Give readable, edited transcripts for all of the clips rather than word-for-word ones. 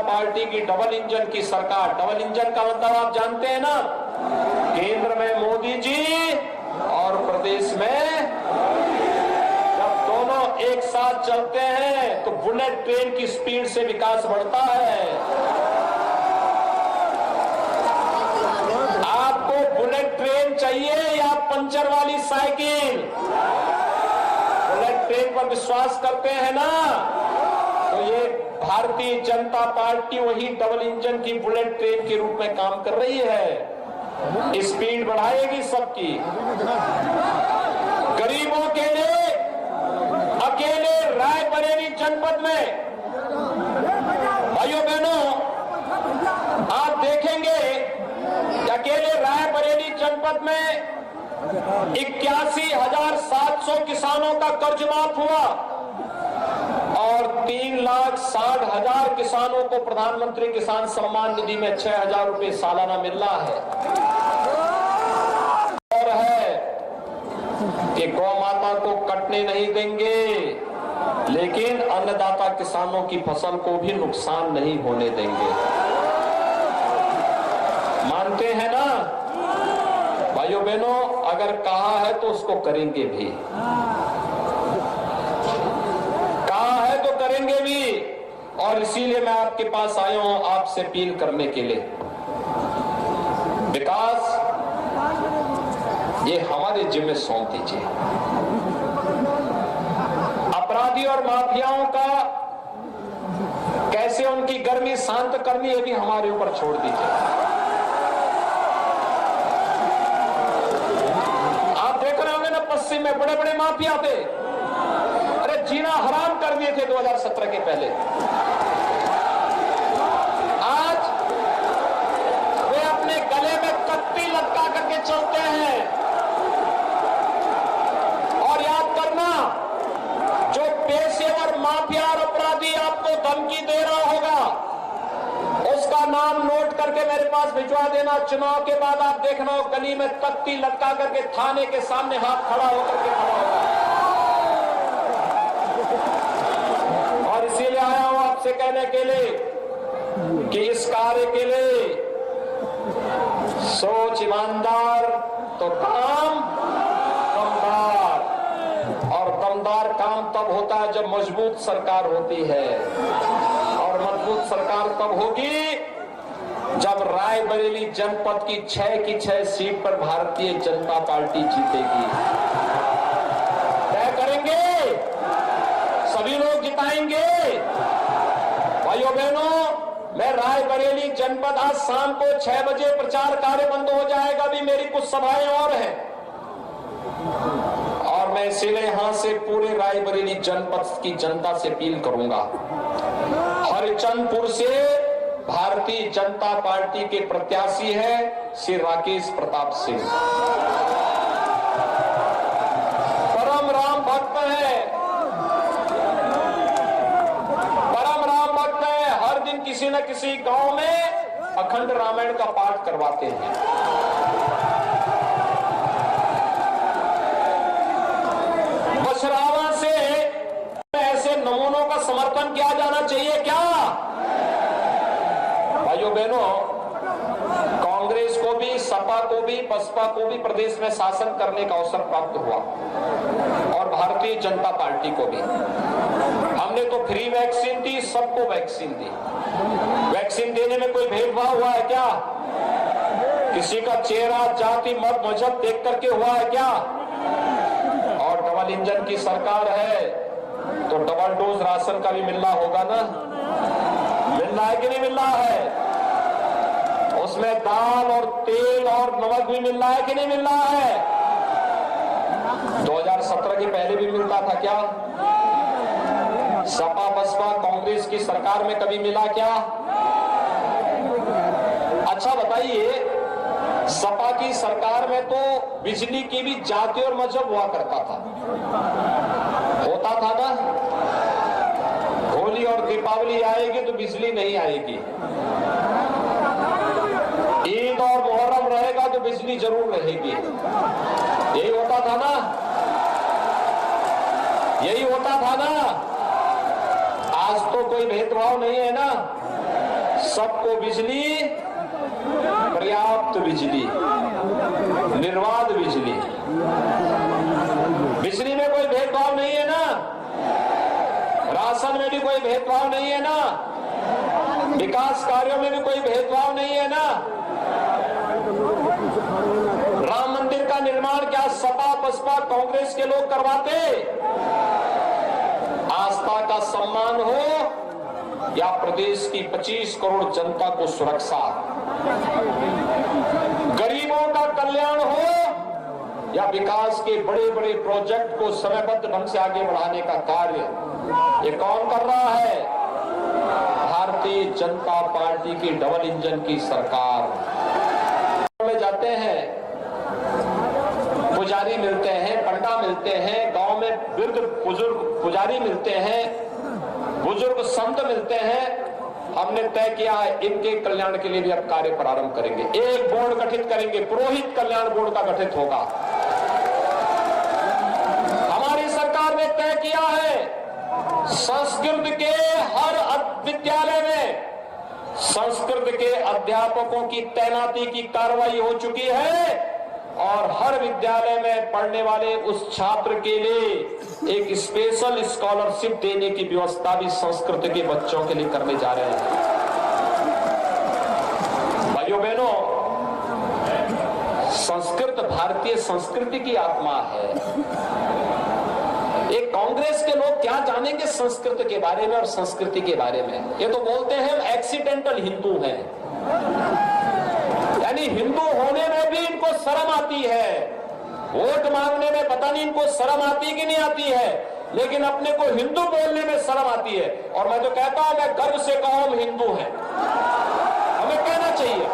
Party की double engine की सरकार, डबल इंजन का मतलब आप जानते हैं ना, केंद्र में मोदी जी और प्रदेश में, जब दोनों एक साथ चलते हैं तो बुलेट ट्रेन की स्पीड से विकास बढ़ता है। आपको बुलेट ट्रेन चाहिए या पंचर वाली साइकिल? बुलेट ट्रेन पर विश्वास करते हैं ना, तो ये भारतीय जनता पार्टी वही डबल इंजन की बुलेट ट्रेन के रूप में काम कर रही है। स्पीड बढ़ाएगी सबकी। गरीबों के लिए अकेले रायबरेली जनपद में, भाइयों बहनों, आप देखेंगे कि अकेले रायबरेली जनपद में 81,700 किसानों का कर्ज माफ हुआ और 3,60,000 किसानों को प्रधानमंत्री किसान सम्मान निधि में 6,000 रुपए सालाना मिल रहा है। और है कि गौ माता को कटने नहीं देंगे, लेकिन अन्नदाता किसानों की फसल को भी नुकसान नहीं होने देंगे। मानते हैं ना भाइयों बहनों? अगर कहा है तो उसको करेंगे भी, कहा है तो करेंगे भी। और इसीलिए मैं आपके पास आया हूं आपसे अपील करने के लिए। विकास ये हमारे जिम्मे सौंप दीजिए। अपराधी और माफियाओं का कैसे उनकी गर्मी शांत करनी है भी हमारे ऊपर छोड़ दीजिए। पश्चिम में बड़े बड़े माफिया थे, अरे जीना हराम कर दिए थे 2017 के पहले। आज वे अपने गले में कत्ती लटका करके चलते हैं। और याद करना, जो पेशेवर माफिया और अपराधी आपको धमकी दे रहा होगा, उसका नाम नोट करके मेरे पास भिजवा देना। चुनाव के बाद आप देखना, गली में तख्ती लटका करके थाने के सामने हाथ खड़ा होकर के खड़ा होगा। और इसीलिए आया हूं आपसे कहने के लिए कि इस कार्य के लिए सोच ईमानदार तो काम दमदार, और दमदार काम तब होता है जब मजबूत सरकार होती है। और मजबूत सरकार तब होगी जब रायबरेली जनपद की 6 की 6 सीट पर भारतीय जनता पार्टी जीतेगी। तय करेंगे, सभी लोग जिताएंगे। भाइयों बहनों, मैं रायबरेली जनपद आज शाम को 6 बजे प्रचार कार्य बंद हो जाएगा, अभी मेरी कुछ सभाएं और हैं। और मैं इसीलिए यहां से पूरे रायबरेली जनपद की जनता से अपील करूंगा। हरिचंदपुर से भारतीय जनता पार्टी के प्रत्याशी है श्री राकेश प्रताप सिंह। परम राम भक्त है, परम राम भक्त है। हर दिन किसी न किसी गांव में अखंड रामायण का पाठ करवाते हैं। बछरावा से ऐसे नमूनों का समर्थन किया जाना चाहिए क्या? भाइयों बहनों, कांग्रेस को भी, सपा को भी, बसपा को भी प्रदेश में शासन करने का अवसर प्राप्त हुआ, और भारतीय जनता पार्टी को भी। हमने तो फ्री वैक्सीन दी, सबको वैक्सीन दी। वैक्सीन देने में कोई भेदभाव हुआ है क्या? किसी का चेहरा, जाति, मत, मजहब देख करके हुआ है क्या? और डबल इंजन की सरकार है तो डबल डोज राशन का भी मिलना होगा ना? मिल रहा है कि नहीं मिल रहा है? उसमें दाल और तेल और नमक भी मिल रहा है कि नहीं मिल रहा है? 2017 के पहले भी मिलता था क्या? सपा बसपा कांग्रेस की सरकार में कभी मिला क्या? अच्छा बताइए, सपा की सरकार में तो बिजली की भी जाति और मजहब हुआ करता था, होता था ना? होली और दीपावली आएगी तो बिजली नहीं आएगी, ईद और मुहर्रम रहेगा तो बिजली जरूर रहेगी। यही होता था ना? यही होता था ना? आज तो कोई भेदभाव नहीं है ना? सबको बिजली, पर्याप्त बिजली, निर्बाध बिजली। बिजली में कोई भेदभाव नहीं है ना, राशन में भी कोई भेदभाव नहीं है ना, विकास कार्यों में भी कोई भेदभाव नहीं है ना। राम मंदिर का निर्माण क्या सपा बसपा कांग्रेस के लोग करवाते? आस्था का सम्मान हो या प्रदेश की 25 करोड़ जनता को सुरक्षा, गरीबों का कल्याण हो या विकास के बड़े बड़े प्रोजेक्ट को समयबद्ध ढंग से आगे बढ़ाने का कार्य, ये कौन कर रहा है? भारतीय जनता पार्टी की डबल इंजन की सरकार। में जाते हैं, पुजारी मिलते हैं, पंडा मिलते हैं, गांव में वृद्ध बुजुर्ग पुजारी मिलते हैं, बुजुर्ग संत मिलते हैं। हमने तय किया है इनके कल्याण के लिए भी अब कार्य प्रारंभ करेंगे। एक बोर्ड गठित करेंगे, पुरोहित कल्याण बोर्ड का गठित होगा। हमारी सरकार ने तय किया है संस्कृत के हर विद्यालय में संस्कृत के अध्यापकों की तैनाती की कार्रवाई हो चुकी है और हर विद्यालय में पढ़ने वाले उस छात्र के लिए एक स्पेशल स्कॉलरशिप देने की व्यवस्था भी संस्कृत के बच्चों के लिए करने जा रहे हैं। भाइयों बहनों, संस्कृत भारतीय संस्कृति की आत्मा है। एक कांग्रेस के लोग क्या जानेंगे संस्कृत के बारे में और संस्कृति के बारे में? ये तो बोलते हैं हम एक्सीडेंटल हिंदू हैं, यानी हिंदू होने में भी इनको शर्म आती है। वोट मांगने में पता नहीं इनको शर्म आती कि नहीं आती है, लेकिन अपने को हिंदू बोलने में शर्म आती है। और मैं तो कहता हूं, मैं गर्व से कहूं हम हिंदू हैं, हमें कहना चाहिए।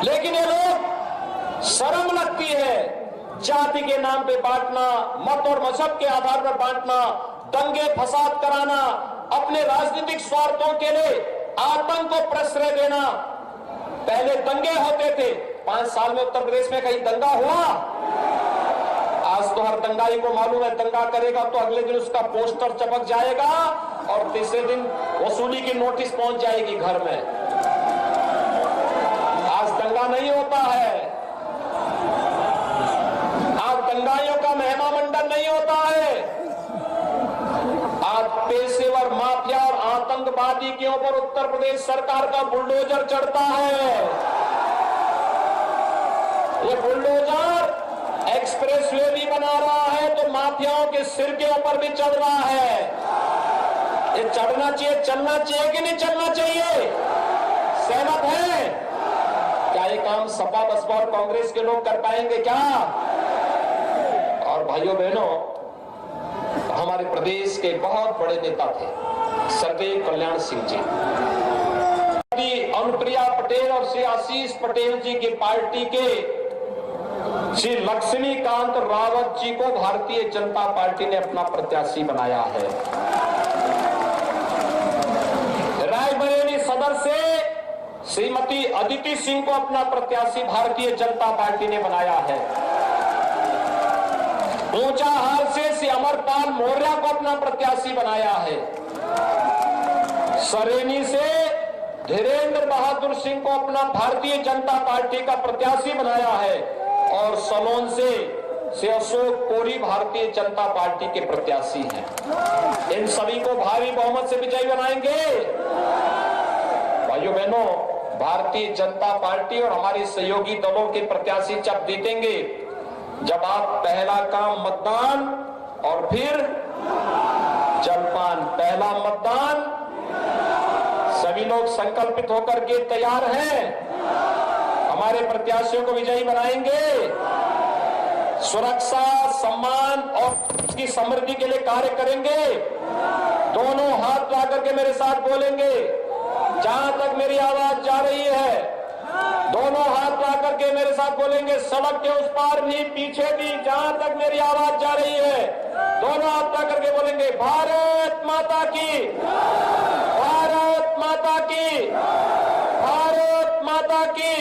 लेकिन ये लोग शर्म लगती है जाति के नाम पे बांटना, मत और मजहब के आधार पर बांटना, दंगे फसाद कराना, अपने राजनीतिक स्वार्थों के लिए आतंक को प्रश्रय देना। पहले दंगे होते थे, 5 साल में उत्तर प्रदेश में कहीं दंगा हुआ? आज तो हर दंगाई को मालूम है दंगा करेगा तो अगले दिन उसका पोस्टर चपक जाएगा और तीसरे दिन वसूली की नोटिस पहुंच जाएगी घर में। आज दंगा नहीं होता है, दंगाइयों का महिमा मंडन नहीं होता है। आज पेशेवर माफिया और आतंकवादी के ऊपर उत्तर प्रदेश सरकार का बुलडोजर चढ़ता है। ये बुलडोजर एक्सप्रेसवे भी बना रहा है तो माफियाओं के सिर के ऊपर भी चढ़ रहा है। ये चढ़ना चाहिए, चलना चाहिए कि नहीं चलना चाहिए? सहमत है? क्या ये काम सपा बसपा और कांग्रेस के लोग कर पाएंगे क्या? और भाइयों बहनों, हमारे प्रदेश के बहुत बड़े नेता थे स्वर्गीय कल्याण सिंह जी, अनुप्रिया पटेल और श्री आशीष पटेल जी की पार्टी के श्री लक्ष्मीकांत रावत जी को भारतीय जनता पार्टी ने अपना प्रत्याशी बनाया है। रायबरेली सदर से श्रीमती अदिति सिंह को अपना प्रत्याशी भारतीय जनता पार्टी ने बनाया है। ऊंचाहार से श्री अमरपाल मौर्य को अपना प्रत्याशी बनाया है। सरेनी से धीरेन्द्र बहादुर सिंह को अपना भारतीय जनता पार्टी का प्रत्याशी बनाया है और सलोन से श्री अशोक कोरी भारतीय जनता पार्टी के प्रत्याशी हैं। इन सभी को भारी बहुमत से विजयी बनाएंगे। भाइयों बहनों, भारतीय जनता पार्टी और हमारे सहयोगी दलों के प्रत्याशी जब जीतेंगे, जब आप पहला काम मतदान और फिर जलपान, पहला मतदान, सभी लोग संकल्पित होकर के तैयार हैं, हमारे प्रत्याशियों को विजयी बनाएंगे। सुरक्षा, सम्मान और उसकी समृद्धि के लिए कार्य करेंगे। दोनों हाथ ला करके मेरे साथ बोलेंगे, जहां तक मेरी आवाज जा रही है दोनों हाथ ला करके मेरे साथ बोलेंगे, सड़क के उस पार भी पीछे भी, जहां तक मेरी आवाज जा रही है दोनों हाथ ला करके बोलेंगे, भारत माता की, भारत माता की, भारत माता की।